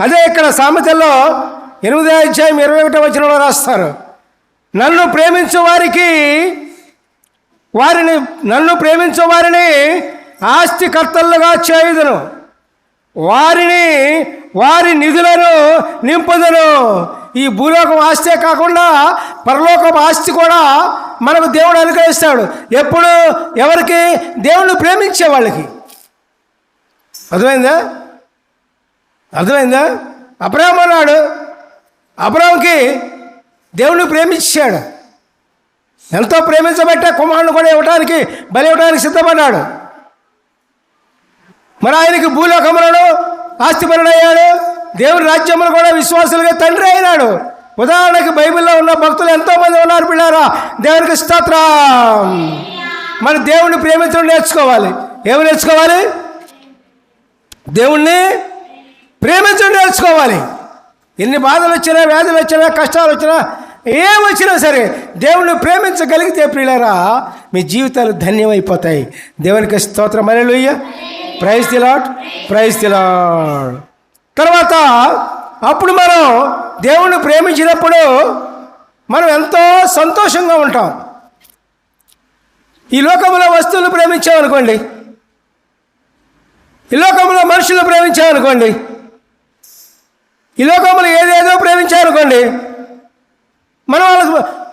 అదే ఇక్కడ సామెతల్లో 8:21 రాస్తారు, నన్ను ప్రేమించు వారిని ఆస్తికర్తలుగా చేయుదును, వారి నిధులను నింపుదును. ఈ భూలోకం ఆస్తే కాకుండా పరలోకం ఆస్తి కూడా మనకు దేవుడు అనుగ్రహిస్తాడు. ఎప్పుడు? ఎవరికి? దేవుణ్ణి ప్రేమించే వాళ్ళకి. అర్థమైందా? అబ్రహాము అన్నాడు, అబ్రహాంకి దేవుణ్ణి ప్రేమించాడు. ఎంతో ప్రేమించబట్టే కుమారుని కూడా బలి ఇవ్వడానికి సిద్ధపడ్డాడు. మరి ఆయనకి భూలోకములను ఆస్తిపరుడయ్యాడు, దేవుని రాజ్యములు కూడా విశ్వాసులుగా తండ్రి అయినాడు. ఉదాహరణకి బైబిల్లో ఉన్న భక్తులు ఎంతోమంది ఉన్నారు పిల్లారా, దేవునికి స్తోత్రం. మరి దేవుణ్ణి ప్రేమించడం నేర్చుకోవాలి. ఏమి నేర్చుకోవాలి? దేవుణ్ణి ప్రేమించడం నేర్చుకోవాలి. ఎన్ని బాధలు వచ్చినా, వ్యాధులు వచ్చినా, కష్టాలు వచ్చినా, ఏమొచ్చినా సరే దేవుణ్ణి ప్రేమించగలిగితే ప్రియులారా మీ జీవితాలు ధన్యమైపోతాయి. దేవునికి స్తోత్రం. హల్లెలూయా. Praise the Lord. తర్వాత అప్పుడు మనం దేవుణ్ణి ప్రేమించినప్పుడు మనం ఎంతో సంతోషంగా ఉంటాం. ఈ లోకంలో వస్తువులు ప్రేమించామనుకోండి, ఈ లోకంలో మనుషులు ప్రేమించామనుకోండి, ఈ లోకంలో ఏదేదో ప్రేమించామనుకోండి,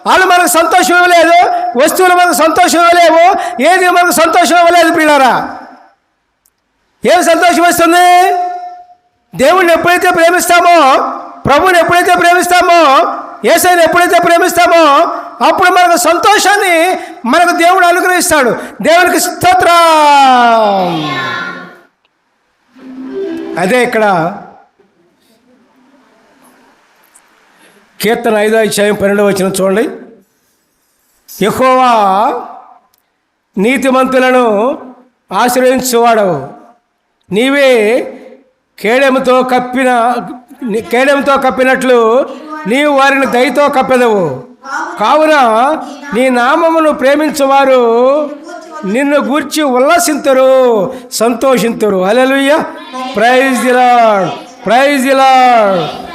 వాళ్ళు మనకు సంతోషం ఇవ్వలేదు, వస్తువులు మనకు సంతోషం ఇవ్వలేవు, ఏది మనకు సంతోషం ఇవ్వలేదు పిల్లారా. ఏం సంతోషం వస్తుంది? దేవుణ్ణి ఎప్పుడైతే ప్రేమిస్తామో, ప్రభువుని ఎప్పుడైతే ప్రేమిస్తామో, యేసయ్యను ఎప్పుడైతే ప్రేమిస్తామో అప్పుడు మనకు సంతోషాన్ని మనకు దేవుడు అనుగ్రహిస్తాడు. దేవునికి స్తోత్రం. అదే ఇక్కడ కీర్తన 5:12 చూడండి. యెహోవా నీతిమంతులను ఆశ్రయించువాడవు, నీవే కేడెముతో కప్పినట్లు నీవు వారిని దయతో కప్పెదవు. కావున నీ నామమును ప్రేమించువారు నిన్ను గూర్చి ఉల్లసింతురు, సంతోషింతురు. హల్లెలూయా. Praise the lord.